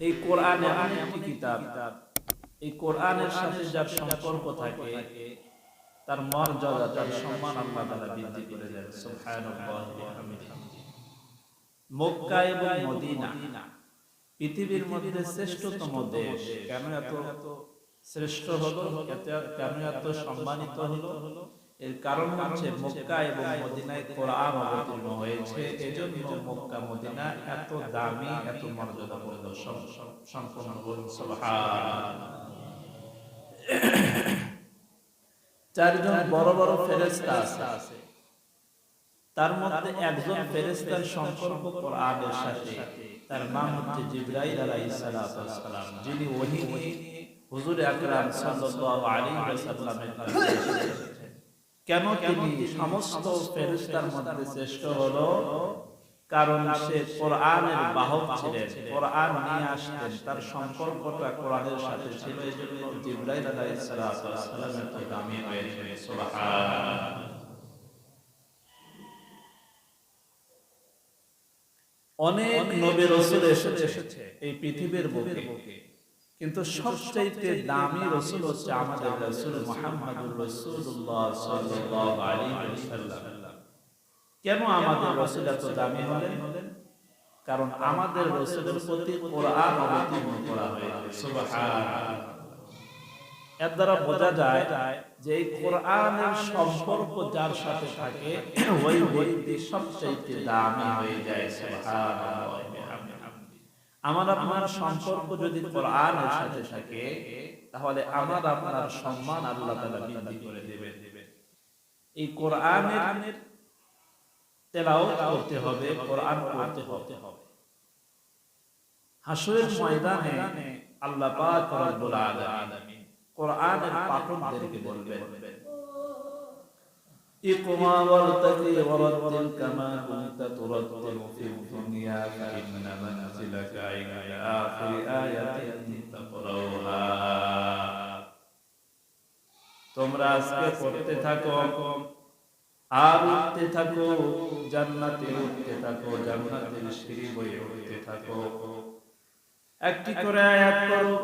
এই কোরআন এমন একটি কিতাব, এই কোরআনের সাথে যার সম্পর্ক থাকে তার মর্যাদা, তার সম্মান আল্লাহ তাআলা বৃদ্ধি করে দেন। সুবহানাল্লাহি ওয়া বিহামদিহি। মক্কা এবং মদিনা পৃথিবীর মধ্যে শ্রেষ্ঠতম দেশ। কেন এত শ্রেষ্ঠ হলো, কেন এত সম্মানিত হলো? এর কারণ হচ্ছে মক্কা এবং মদিনায় কোরআন অবতীর্ণ হয়েছে। এজন্য মক্কা মদিনা এত দামি, এত মর্যাদাপূর্ণ সম্পন্ন। সুবহানাল্লাহ। চারজন বড় বড় ফেরেশতা আছে, তার মধ্যে একজন ফেরেশতার সম্পর্ক কোরআনের সাথে। তার নাম হচ্ছে জিবরাইল আলাইহিস সালাম, যিনি ওহী নিয়ে হুজুর আকরাম সাল্লাল্লাহু আলাইহি ওয়াসাল্লামের কাছে এসেছেন। কেন তিনি সমস্ত ফেরেশতার মধ্যে শ্রেষ্ঠ হলো? কারণ সে কোরআনের বাহক ছিলেন, কোরআন নিয়ে আসতেন, তার সম্পর্কটা কোরআনের সাথে ছিল। এজন্য জিবরাইল আলাইহিস সালামের তো দামি হয়েছে। সুবহানাল্লাহ। অনেক নবী রাসূল এসেছে এই পৃথিবীর বুকে, কিন্তু সবচেয়ে দামি রাসূল হচ্ছে আমাদের রাসূল মুহাম্মদুর রাসূলুল্লাহ সাল্লাল্লাহু আলাইহি ওয়াসাল্লাম। কেন আমাদের রাসূল এত দামি হলেন? কারণ আমাদের রাসূলের প্রতি কোরআন অবতীর্ণ করা হয়েছে। সুবহানাল্লাহ। এর দ্বারা বোঝা যায় যে এই কোরআনের সম্পর্ক যার সাথে থাকে ওই ব্যক্তি সবচেয়ে দামি হয়ে যায়। সুবহানাল্লাহ। আমার আপনার সম্পর্ক যদি কোরআনের সাথে থাকে তাহলে আমার আপনার সম্মান আল্লাহ তাআলা বৃদ্ধি করে দেবেন। এই কোরআনের তেলাওয়াত করতে হবে, কোরআন পড়তে হবে। হাসরের ময়দানে আল্লাহ পাক রব্বুল আলামিন কোরআনের পাঠকদেরকে বলবেন, ইকরা ওয়ারতাকি ওয়ারাতিল কামা কুনতা তুরাতিলু ফিদ দুনিয়া ফাইন্না মানজিলাকা ইলা আখিরি আয়াতিন তাকরাউহা। তোমরা আজকে পড়তে থাকো আর উঠতে থাকো, জান্নাতে উঠতে থাকো, জান্নাতের সিঁড়ি বয়ে উঠতে থাকো। একটি করে আয়াত পড়ো,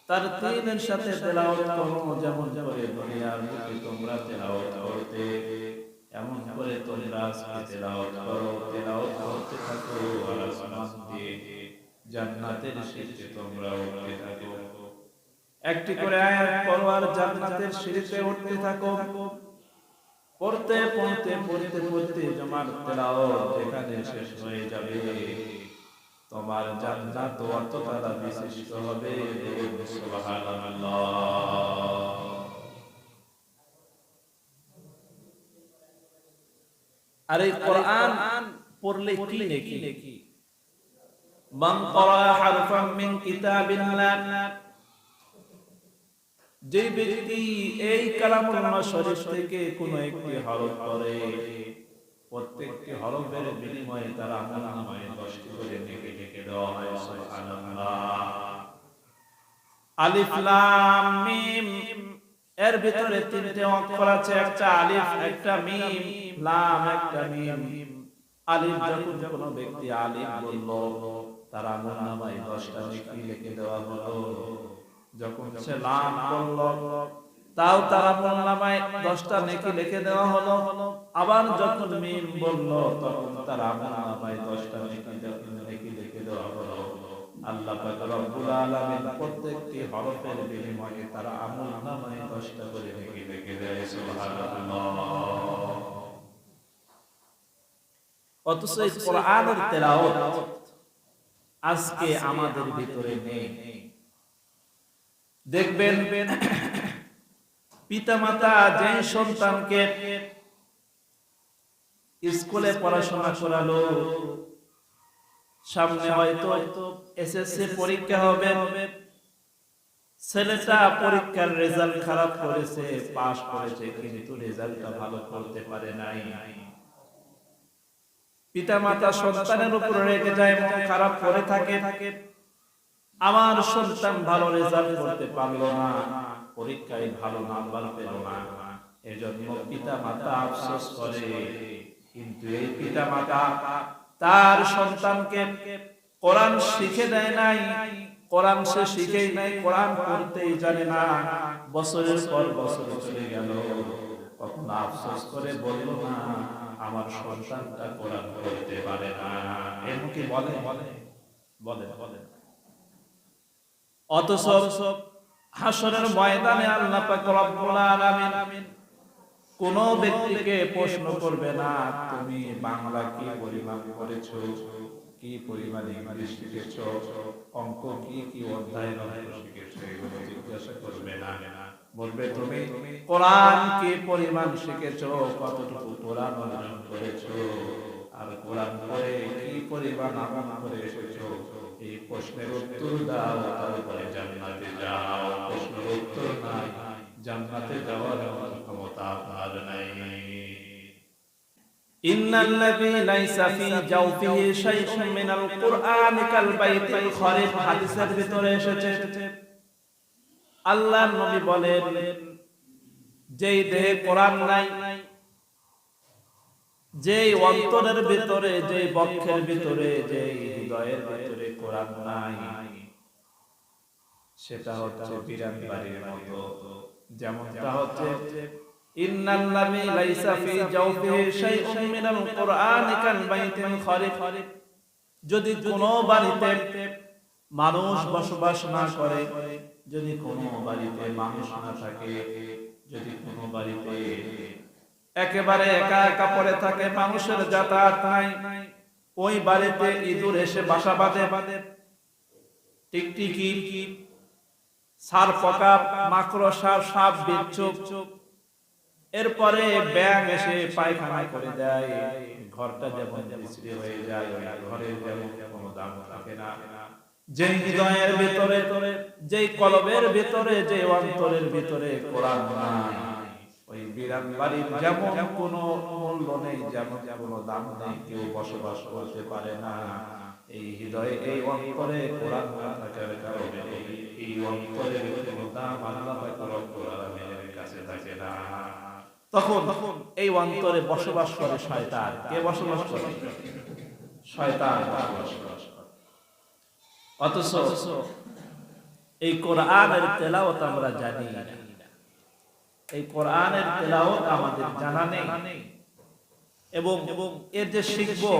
তার তিনের সাথে তেলাওয়াত করো। যেমন করে দুনিয়ার বুকে তোমরা তেলাওয়াত করতে, এমন করে তোমরা আজকে তেলাওয়াত করো। তেলাওয়াত করতে থাকো আর আসমান দিয়ে জান্নাতের সিঁড়িতে তোমরা উঠতে থাকো। একটি করে আয়াত পড়ো আর জান্নাতের সিঁড়িতে উঠতে থাকো। পড়তে পড়তে পড়তে পড়তে তোমার তেলাওয়াত যেখানে শেষ হয়ে যাবে তোমার জান্নাত অতটা বিশিষ্ট হবে। সুবহানাল্লাহ। আর এই কোরআন পড়লে কি নেকি? মান ক্বারা হারফান মিন কিতাবিল্লাহ, যে ব্যক্তি এই কালামুল্লাহ শরীফ থেকে কোনো একটি হরফ পড়ে, প্রত্যেকটি হরফের বিনিময়ে তার আমলনামায় 10টি করে নেকি লিখে দেওয়া হয়। সুবহানাল্লাহ। আলিফ লাম মিম, এর ভিতরে তিনটে অক্ষর আছে, একটা আলিফ, একটা মিম, লাম, একটা মিম। আলিফ যখন কোনো ব্যক্তি আলিফ বলল তার আমলনামায় 10টা নেকি লিখে দেওয়া হলো। যখন সে লাম বলল তাও তার আমলনামায় 10টা নেকি লিখে দেওয়া হলো। আবার যখন মিম বলল তখন তার আমলনামায় 10টা নেকি লিখে দেওয়া হলো। আল্লাহ পাক রব্বুল আলামিন প্রত্যেকটি হরফের বিনিময়ে তার আমলনামায় 10টা করে নেকি লিখে দেয়। সুবহানাল্লাহ। অথচ এই কোরআনের তেলাওয়াত আজকে আমাদের ভিতরে নেই। দেখবেন পিতামাতা যে সন্তানকে স্কুলে পড়াশোনা করালো, সামনে হয়তো এসএসসি পরীক্ষা হবে, ছেলেটা পরীক্ষার রেজাল্ট খারাপ করেছে, পাস করেছে কিন্তু রেজাল্টটা ভালো করতে পারে নাই। পিতামাতা সন্তানের উপর রেগে যায়, মন খারাপ করে থাকে, আমার সন্তান ভালো রেজাল্ট করতে পারলো না, পরীক্ষায় ভালো নাম্বার পেল না। এজন্য পিতামাতা আফসোস করে। কিন্তু এই পিতামাতা তার সন্তানকে কোরআন শিখে দেয় নাই, কোরআন সে শিখেই নাই, কোরআন পড়তেই জানে না, বছরের পর বছর চলে গেল, কখন আফসোস করে বলল না আমার সন্তানটা কোরআন পড়তে পারে না। এমন কি বলে? বলে বলে। অথচ হাসরের ময়দানে আল্লাহ পাক রব্বুল আলামিন কোন ব্যক্তিকে প্রশ্ন করবে না তুমি বাংলা কি পরিমাণ করেছো, কি পরিমাণ ইংলিশ শিখেছো, অঙ্ক কি অধ্যায় শিখেছো, এগুলো জিজ্ঞাসা করবে না। বলবে তুমি কোরআন কি পরিমাণ শিখেছো, কতটুকু কোরআন অর্জন করেছো, আর কোরআন পড়ে কি পরিমাণ আমল করে এসেছো। এই প্রশ্নের উত্তর দাও, তারপরে জান্নাতে যাও। প্রশ্নের উত্তর নাই, জান্নাতে যাওয়ার ক্ষমতা আপনার নাই। ইন্নাল্লাযী লাইসা ফী জাওফিহি শাইউন মিনাল কুরআন কাল বাইতিল খারিব, হাদিসের ভিতরে এসেছে আল্লাহর নবী বলেন যেই দেহে কোরআন নাই, যেই অন্তরের ভিতরে, যেই বক্ষের ভিতরে, যেই হৃদয়ের ভিতরে কোরআন নাই, সেটা হচ্ছে বিরান বাড়ির মতো। যেমনটা হচ্ছে ইন্নাল্লাযী লাইসা ফী জাওফিহি শাইউন মিনাল কুরআন কাল বাইতিল খারিব, যদি কোনো বাড়িতে মানুষ বসবাস না করে, যদি কোনো বাড়িতে মানুষ না থাকে, যদি কোনো বাড়িতে একেবারে একা একা পড়ে থাকে, মানুষের যাতায়াত নাই, ওই বাড়িতে ইঁদুর এসে বাসা বাঁধে, টিকটিকি, সারপোকা, মাকড়সা, সাপ, বিচ্ছু, এরপরে ব্যাঙ এসে পায়খানা করে দেয়, ঘরটা যেমন বিশ্রী হয়ে যায়, ঘরের যেমন কোনো দাম থাকে না। যে হৃদয়ের ভিতরে, যেই কলবের ভিতরে, যে অন্তরের ভিতরে কোরআন নাই, ওই বিরান বাড়ির যেমন কোনো মূল্য নেই, যেমন কোনো দাম নেই, কেউ বসবাস করতে পারে না। এই হৃদয়ে, এই অন্তরে কোরআন না থাকার কারণে এই অন্তরের কোনো দাম আল্লাহ পাক রব্বুল আলামিনের কাছে থাকে না। তখন এই অন্তরে বসবাস করে শয়তান। কে বসবাস করে? শয়তান বসবাস করে। অথচ এই কোরআনের তেলাওয়াত আমরা জানি না, এই কোরআনের তেলাওয়াত আমাদের জানা নেই, এবং এর যে শিখবো,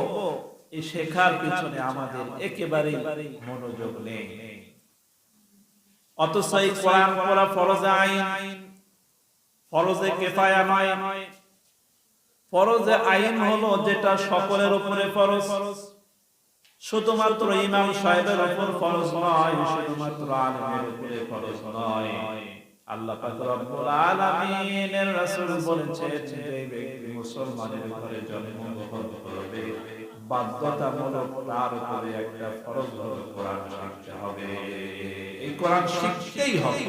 এই শেখার পিছনে আমাদের একেবারেই মনোযোগ নেই। অথচ এই কোরআন পড়া ফরজ আইন, ফরজে কিফায়া নয়। ফরজে আইন হলো যেটা সকলের উপরে ফরজ, শুধুমাত্র ইমাম সাহেবের উপর ফরজ নয়, শুধুমাত্র আলেমের উপরে ফরজ নয়। আল্লাহ পাক রব্বুল আলামিনের রাসূল বলেছেন যে ব্যক্তি মুসলমানের ঘরে জন্মগ্রহণ করবে, বাধ্যতামূলক তার উপরে একটা ফরজ হলো কোরআন শিখতে হবে। এই কোরআন শিখতেই হবে,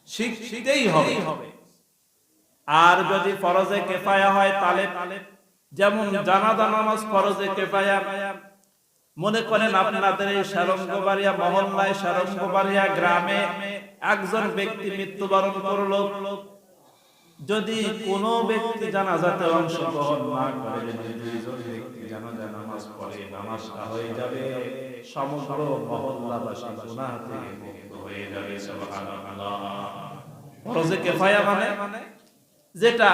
শিখতেই হবে। আর যদি ফরজে কিফায়া হয় তাহলে, যেমন জানাজা নামাজ ফরজে কিফায়া, মনে করেন আপনাদের এই সারঙ্গবাড়িয়া মহল্লায়, সারঙ্গবাড়িয়া গ্রামে একজন ব্যক্তি মৃত্যুবরণ করলো, যদি কোনো ব্যক্তি জানাজাতে অংশগ্রহণ না করে, যদি দুইজন ব্যক্তি জানাজা নামাজ পড়ে, নামাজটা হয়ে যাবে, সমগ্র মহল্লাবাসী গুনাহ থেকে মুক্ত হয়ে যাবে। সুবহানাল্লাহ। ফরজে কিফায়া মানে যেটা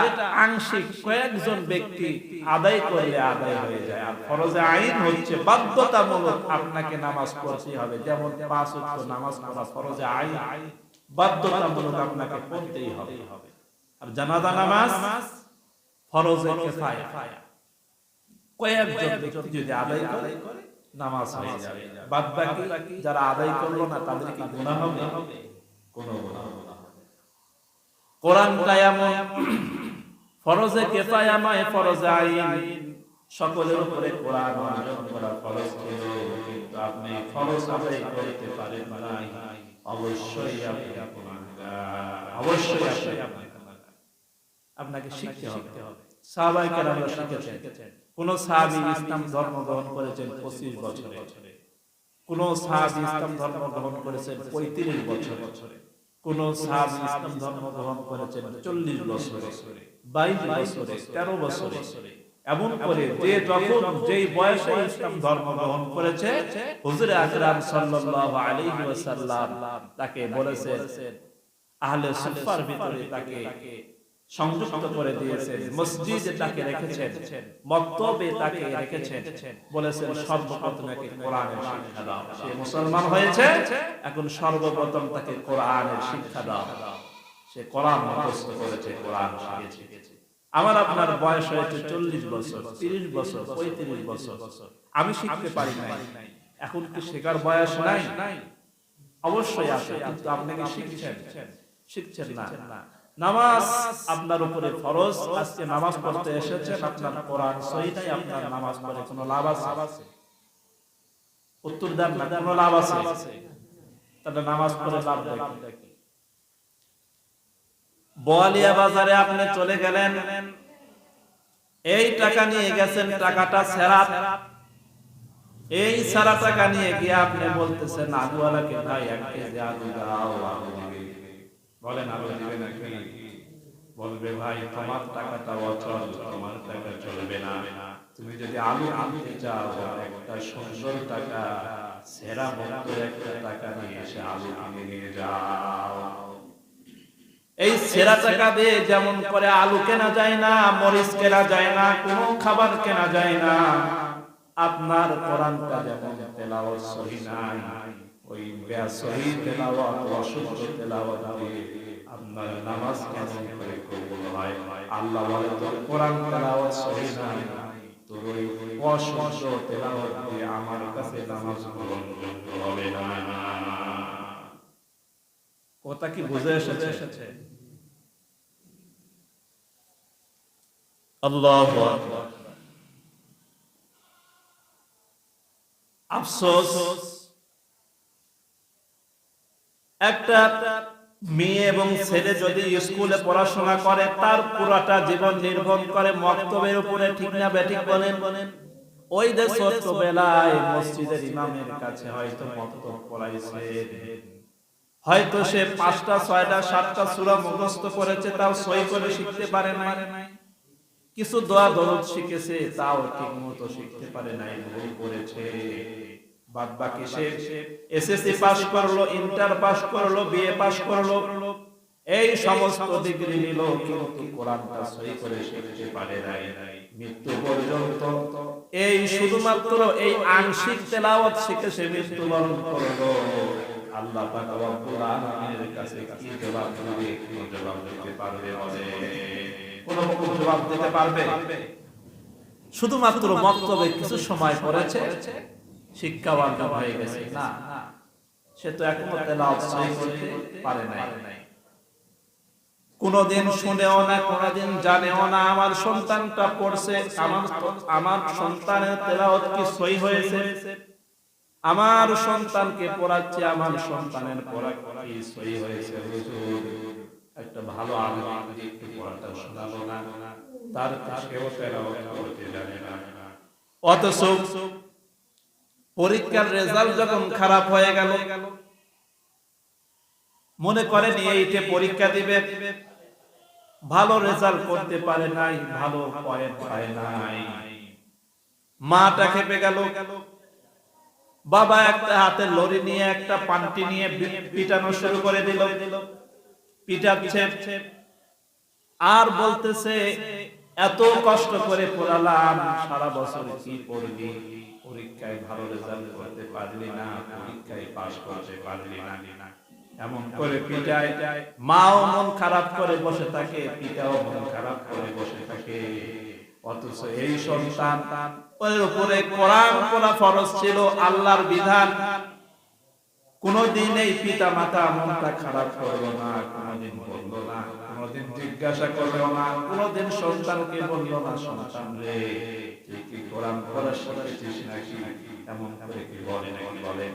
আংশিক কয়েকজন ব্যক্তি আদায় করলে আদায় হয়ে যায়, আর ফরজে আইন হচ্ছে বাধ্যতামূলক আপনাকে নামাজ পড়তে হবে। যেমন 5 ওয়াক্ত নামাজ পড়া ফরজে আইন, বাধ্যতামূলক আপনাকে পড়তেই হবে। আর জানাজা নামাজ ফরজে কিফায়া, কয়েকজন ব্যক্তি যদি আদায় করে নামাজ হয়ে যাবে। বাদ বাকি যারা আদায় করলো না তাদের কি গুনাহ হবে? কোনো গুনাহ হবে না। কোরআনটা এমন ফরজে কিফায়া নয়, ফরজে আইন। সকলের উপরে কোরআন অর্জন করা ফরজ ছিল, কিন্তু আপনি ফরজ আদায় করতে পারেন নাই, অবশ্যই আপনি আপনাকে শিখতে হবে। সাহাবায়ে কেরামরা শিখেছেন। কোন সাহাবী ইসলাম ধর্ম গ্রহণ করেছেন 25 বছরে, কোন সাহাবী ইসলাম ধর্ম গ্রহণ করেছেন 35 বছরে, কোন সাহাবী ইসলাম ধর্ম গ্রহণ করেছেন 40 বছরে, 22 বছরে, 13 বছরে, এমন করে যে যখন যেই বয়সে ইসলাম ধর্ম গ্রহণ করেছে, হুজুর আকরাম সাল্লাল্লাহু আলাইহি ওয়াসাল্লাম তাকে বলেছেন, আহলে সুফার ভিতরে তাকে সংযুক্ত করে দিয়েছেন, মসজিদে তাকে রেখেছেন, মক্তবে তাকে রেখেছেন, বলেছেন সর্বপ্রথম তাকে কোরআনের শিক্ষা দাও। সে মুসলমান হয়েছে, এখন সর্বপ্রথম তাকে কোরআনের শিক্ষা দাও। সে কোরআন মুখস্থ করেছে, কোরআন শিখেছে। আমার আপনার বয়স হয়েছে 40 বছর, 30 বছর, 35 বছর, আমি শিখতে পারি নাই, এখন কি শেখার বয়স নাই? অবশ্যই আছে, কিন্তু আপনি কি শিখছেন না। নামাজ আপনার উপরে ফরজ, আজকে নামাজ পড়তে এসেছেন, আপনার কোরআন সহি নাই, আপনার নামাজ পড়ে কোনো লাভ আছে? উত্তর দেন না, কোনো লাভ আছে? তাহলে নামাজ পড়ে লাভ দেখি। বোয়ালিয়া বাজারে আপনি চলে গেলেন, এই টাকা নিয়ে গেছেন, টাকাটা ছেঁড়া, এই সারা টাকা নিয়ে গিয়ে আপনি বলতেছেন আলুওয়ালাকে, ভাই 1 কেজি আলু দাও, আলু দিবে। বলেন আলু দিবে নাকি? বলবে ভাই তোমার টাকাটা অচল, তোমার টাকা চলবে না, তুমি যদি আলু আনতে চাও একটা সুন্দর টাকা, সেরা মতো একটা টাকা নিয়ে এসে আলু কিনে নিয়ে যাও। এই সেরা টাকা দিয়ে যেমন করে আলু কেনা যায় না, মরিচ কেনা যায় না, কোনো খাবার কেনা যায় না, আপনার কোরআনটা যেমন তেলাওয়াত সহি নাই, ওই বেসহি তেলাওয়াত, অশুদ্ধ তেলাওয়াত দিয়ে আপনার নামাজ কেমন করে কবুল হয়? আল্লাহ বলে তোর কোরআন তেলাওয়াত সহি নাই, তোর ওই অশুদ্ধ তেলাওয়াত দিয়ে আমার কাছে নামাজ গ্রহণযোগ্য হবে না। কথা কি বুঝে এসেছে? আল্লাহু আকবার। আফসোস, একটা মেয়ে এবং ছেলে যদি স্কুলে পড়াশোনা করে, তার পুরাটা জীবন নির্ভর করে মক্তবের উপরে, ঠিক না বেঠিক বলেন? ওই যে ছোটবেলায় মসজিদের ইমামের কাছে হয়তো মক্তব পড়াইছে, হয়তো সে 5টা 6টা 7টা সূরা মুখস্থ করেছে, তাও সহি করে শিখতে পারে নাই, কিছু দোয়া দরুদ শিখেছে, তাও ঠিকমতো শিখতে পারে নাই, ভুল করেছে। বাদ বাকি সে এসএসসি পাস করলো, ইন্টার পাস করলো, বিএ পাস করলো, এই সমস্ত ডিগ্রি নিল, কিন্তু কোরআনটা সহি করে শিখতে পারে নাই। মৃত্যু পর্যন্ত এই শুধুমাত্র এই আংশিক তেলাওয়াত শিখে সে মৃত্যুবরণ করলো। আল্লাহ পাক রব্বুল আলামিনের কাছে কি জবাব দিবে? কি জবাব দিতে পারবে? কোনো জবাব দিতে পারবে? শুধুমাত্র মক্তবে কিছু সময় পড়েছে, শিক্ষাবান হয়ে গেছে না, সে তো এখনো তেলাওয়াত সহি করতে পারে নাই। কোনদিন শুনেও না, কোনদিন জানেও না আমার সন্তানটা পড়ছে, আমার সন্তানের তেলাওয়াত কি সহি হয়েছে, আমার সন্তানকে পড়াচ্ছে, আমার সন্তানের পড়া কি সহি হয়েছে। হুজুর একটা ভালো আলেম যদি একটু পড়াটা শোনালো না, তার সেও তেলাওয়াত করতে জানে না। অথচ পরীক্ষার রেজাল্ট যখন খারাপ হয়ে গেল, মনে করেন এইটে পরীক্ষা দিবে, ভালো রেজাল্ট করতে পারে নাই, ভালো পয়েন্ট পায় নাই, মাটা খেপে গেল, বাবা একটা হাতে লরি নিয়ে একটা পান্টি নিয়ে পিটানো শুরু করে দিল, পিটাচ্ছে আর বলতেছে এত কষ্ট করে পড়ালাম, সারা বছর কি পড়বি, পরীক্ষায় ভালো রেজাল্ট করতে পারলি না, পরীক্ষায় পাস করতে পারলি না, এমন করে পিটায়। মাও মন খারাপ করে বসে থাকে, পিতাও মন খারাপ করে বসে থাকে। অথচ এই সন্তান ওর উপরে কোরআন পড়া ফরজ ছিল, আল্লাহর বিধান, কোনদিন এই পিতা মাতা মনটা খারাপ করলো না, কোনদিন বললো না, কোনদিন জিজ্ঞাসা করলো না, কোনদিন সন্তানকে বললো না, সন্তান রে তুই কি কোরআন পড়া শিখেছিস নাকি, এমন করে কি বলে নাকি? বলে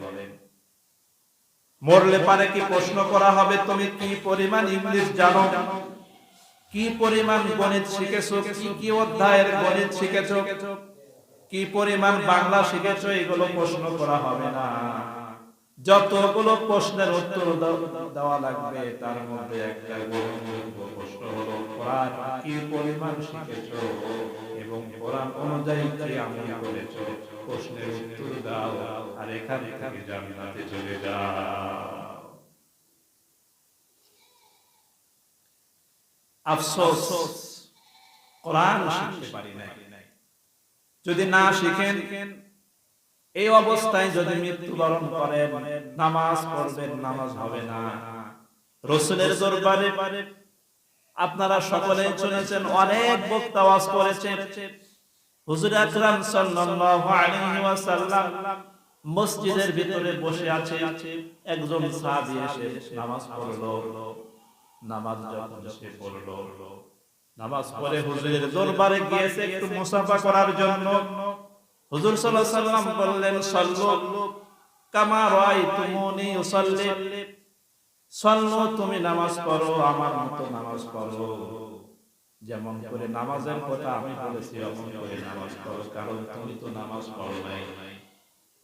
মরলে পারে কি প্রশ্ন করা হবে, তুমি কি পরিমাণ ইংলিশ জানো, কি পরিমাণ গণিত শিখেছো, কি অধ্যায়ের গণিত শিখেছো, কি পরিমাণ বাংলা শিখেছো, এগুলো প্রশ্ন করা হবে না। যতগুলো প্রশ্নের উত্তর দেওয়া লাগবে তার মধ্যে একটা গ্রহণযোগ্য প্রশ্ন হলো কোরআন কি পরিমাণ শিখেছো এবং কোরআন অনুযায়ী কি আমল করেছো। প্রশ্নের উত্তর দাও আর এখান থেকে জান্নাতে চলে যাও। আফসোস কোরআন শিখতে পারি নাই। যদি না শিখেন এই অবস্থায় যদি মৃত্যুবরণ করেন, নামাজ পড়বেন, নামাজ হবে না। রাসূলের দরবারে আপনারা সকলে শুনেছেন, অনেক বক্তা ওয়াজ করেছেন। হুজুর আকরাম সাল্লাল্লাহু আলাইহি ওয়াসাল্লাম মসজিদের ভিতরে বসে আছে, একজন সাহাবী এসে নামাজ পড়লো। নামাজ যখন সে পড়লো, নামাজ পড়ে হুজুরের দরবারে গিয়েছে একটু মুসাফা করার জন্য। হুজুর সাল্লাল্লাহু আলাইহি ওয়াসাল্লাম বললেন, সাল্লু কামা রাআইতুমুনি উসাল্লি, সাল্লু তুমি নামাজ পড়ো আমার মতো নামাজ পড়ো। যেমন করে নামাজের কথা আমি বলেছি এমন করে নামাজ পড়ো, কারণ তুমি তো নামাজ পড়ো নাই।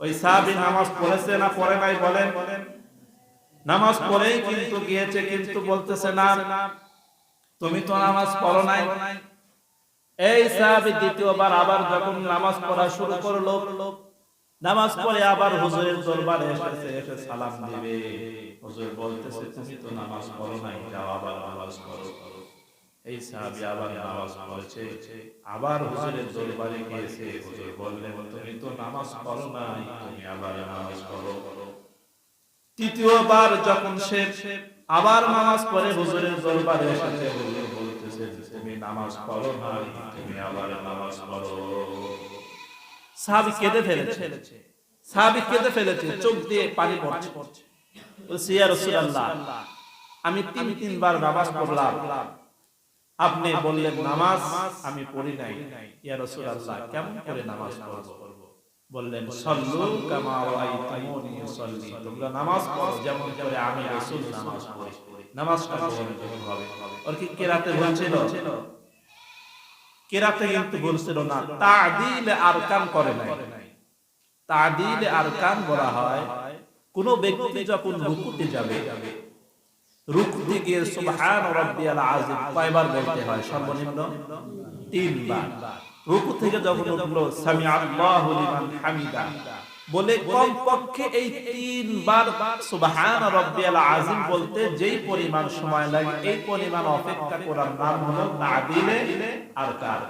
ওই সাহাবী নামাজ পড়েছে না পড়ে নাই বলেন? নামাজ পড়েই কিন্তু গিয়েছে, কিন্তু বলতেছে না তুমি তো নামাজ পড়ো নাই। এই সাহাবী দ্বিতীয়বার আবার যখন নামাজ পড়া শুরু করলো, নামাজ পড়ে আবার হুজুরের দরবারে এসেছে, এসে সালাম দিবে। হুজুর বলতেছে তুমি তো নামাজ পড়ো নাই, যাও আবার নামাজ পড়ো। এই সাহাবী আবার নামাজ পড়েছে, আবার হুজুরের দরবারে গিয়েছে। হুজুর বললেন তুমি তো নামাজ পড়ো নাই, তুমি আবার নামাজ পড়ো। তৃতীয়বার যখন সে আবার নামাজ পড়ে হুজুরের দরবারে এসেছে, হুজুর বলতেছে তুমি নামাজ পড়ো নাই, তুমি আবার নামাজ পড়ো। সাহাবী কেঁদে ফেলেছে, সাহাবী কেঁদে ফেলেছে, চোখ দিয়ে পানি পড়ছে। বলছে ইয়া রাসূলুল্লাহ, আমি তিনবার নামাজ পড়লাম, আপনি বললেন নামাজ আমি পড়ি নাই। ইয়া রাসূলুল্লাহ কেমন করে নামাজ পড়ব? বললেন সাল্লু কামা রাআইতুমুনি উসাল্লি, তোমরা নামাজ পড়ো যেমন করে আমি রাসূল নামাজ পড়ি। নামাজটা গ্রহণযোগ্য হবে। আর কি কেরাতে বলছিল? কেরাতে কিন্তু বলছিল না, তা'দীল আরকান করে নাই। তা'দীল আরকান বলা হয় কোন ব্যক্তি যখন রুকুতে যাবে, রুকুতে গিয়ে সুবহান রাব্বিয়াল আযীম কয়বার বলতে হয়? সর্বনিম্ন 3 বার। রুকু থেকে যখন উঠলো সামিআল্লাহু লিমান হামিদা বলে কমপক্ষে এই 3 বার সুবহান রাব্বিয়াল আযীম বলতে যেই পরিমাণ সময় লাগে, এই পরিমাণ অপেক্ষা করার নাম হলো তা'দীলে আরকান।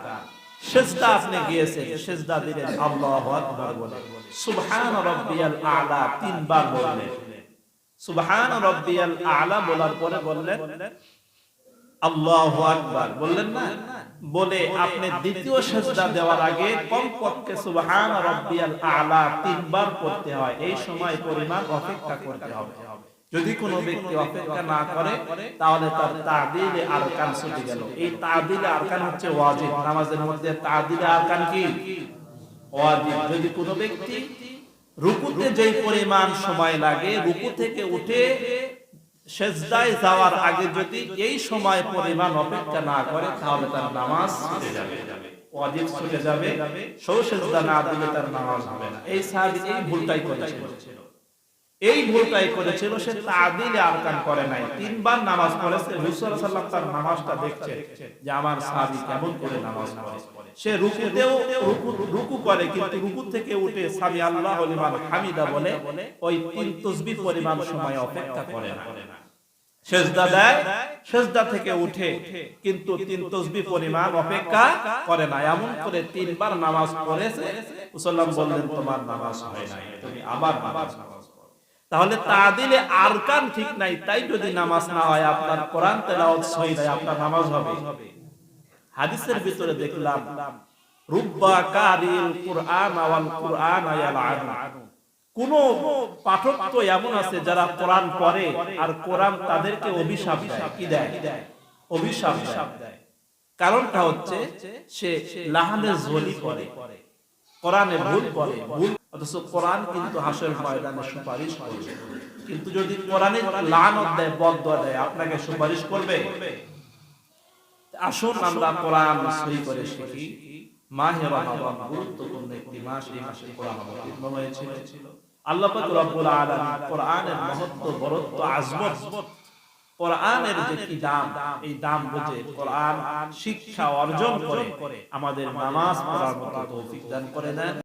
সিজদা আপনি গিয়েছেন, সিজদা দিলেন, আল্লাহু আকবার বলে সুবহান রাব্বিয়াল আ'লা 3 বার বললেন। সুবহান রাব্বিয়াল আ'লা বলার পরে বললেন আল্লাহু আকবার, বললেন না? বলে আপনি দ্বিতীয় সিজদা দেওয়ার আগে কমপক্ষে সুবহান রাব্বিয়াল আ'লা 3 বার পড়তে হয়। এই সময় পরিমাণ অপেক্ষা করতে হবে। যদি কোনো ব্যক্তি অপেক্ষা না করে তাহলে তার তা'দীলে আরকান ছুটে গেল। এই তা'দীলে আরকান হচ্ছে ওয়াজিব। নামাজের মধ্যে তা'দীলে আরকান কি? ওয়াজিব। যদি কোনো ব্যক্তি রুকুতে যেই পরিমাণ সময় লাগে, রুকু থেকে উঠে সিজদায় যাওয়ার আগে যদি এই সময় পরিমাণ অপেক্ষা না করে তাহলে তার নামাজ ছুটে যাবে, ওয়াজিব ছুটে যাবে। সিজদা না দিলে তার নামাজ হবে না। এই সাহাবী এই ভুলটাই করেছিল, এই ভুলটাই করেছিল। সে তা'দীলে আরকান করে নাই, 3 বার নামাজ পড়েছে। রাসূল সাল্লাল্লাহু আলাইহি ওয়াসাল্লাম তার নামাজটা দেখছে যে আমার সাহাবী কেমন করে নামাজ পড়ে। সে রুকুতেও রুকু করে, কিন্তু রুকু থেকে উঠে সামি আল্লাহু লিমান হামিদা বলে ওই 3 তাসবিহ পরিমাণ সময় অপেক্ষা করে না। সিজদা দেয়, সিজদা থেকে উঠে কিন্তু 3 তাসবিহ পরিমাণ অপেক্ষা করে না। এমন করে 3 বার নামাজ পড়েছে। রাসূলুল্লাহ বললেন তোমার নামাজ হয় নাই, তুমি আবার নামাজ পড়ো। তাহলে তা'দীলে আরকান ঠিক নাই, তাই যদি নামাজ না হয়, আপনার কোরআন তেলাওয়াত সহি নাই, আপনার নামাজ হবে? হাদিসের ভিতরে দেখলাম রুব্বা কারিল কুরআন ওয়াল কুরআন ইয়ালআনু, কোন পাঠক তো এমন আছে যারা কোরআন পড়ে আর কোরআন তাদেরকে অভিশাপ দেয়। কি দেয়? অভিশাপ দেয়। কারণটা হচ্ছে সে লাহানে ঝলি পড়ে, কোরআনে ভুল পড়ে, ভুল, অথচ কোরআন কিন্তু হাসরের ময়দানে সুপারিশ করবে। কিন্তু যদি কোরআনে লানত দেয়, বদদুয়া দেয়, আপনাকে সুপারিশ করবে? আসুন আমরা কোরআন সহি করে শিখি। মাহে রমাদান গুরুত্বপূর্ণ একটি মাস, এই মাসে কোরআন অবতীর্ণ হয়েছিল। আল্লাহ পাক রব্বুল আলামিন কোরআনের মহত্ব বরত্ব আজমত কোরআনের যে কি দাম এই দাম বুঝে কোরআন শিক্ষা অর্জন করে আমাদের নামাজ পড়ার মতো তৌফিক দান করে দেন।